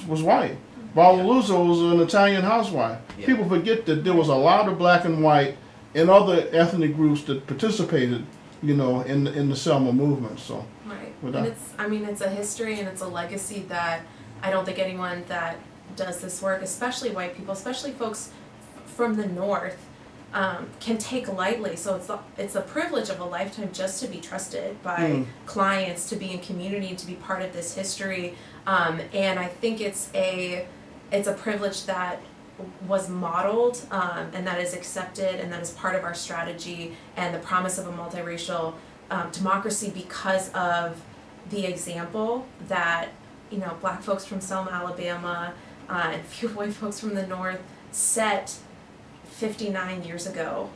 was white. Balaluzzo was an Italian housewife. Yeah. People forget that there was a lot of black and white and other ethnic groups that participated, in the Selma movement. So, right. And it's a history and it's a legacy that I don't think anyone that does this work, especially white people, especially folks from the North, can take lightly. So it's a privilege of a lifetime just to be trusted by clients, to be in community, and to be part of this history. And I think it's a privilege that was modeled and that is accepted and that is part of our strategy and the promise of a multiracial democracy because of the example that black folks from Selma, Alabama, and a few white folks from the north set 59 years ago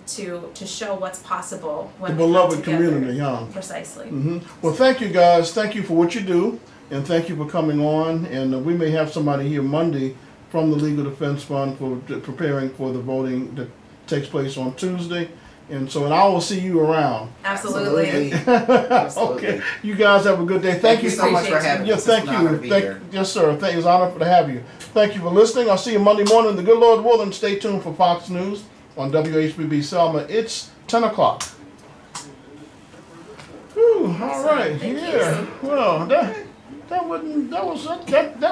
to show what's possible The when we come beloved together. community, huh? Precisely. Well, thank you guys. Thank you for what you do, and thank you for coming on. And we may have somebody here Monday from the Legal Defense Fund for preparing for the voting that takes place on Tuesday. And I will see you around. Absolutely. Absolutely. Okay. You guys have a good day. Thank you so much for having Yes, us. thank It's an honor to be you. here. Yes, sir. It's an honor to have you. Thank you for listening. I'll see you Monday morning. The good Lord willing, stay tuned for Fox News on WHBB Selma. It's 10 o'clock. Whew, all right. Thank Yeah. you. Well, that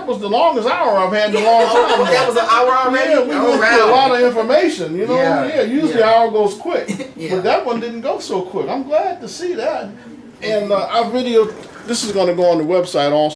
was the longest hour I've had in a long time. That was an hour already? Yeah, we went through a lot of information, you know. Yeah, Usually yeah. the hour goes quick, Yeah. but that one didn't go so quick. I'm glad to see that. And our video, this is going to go on the website also.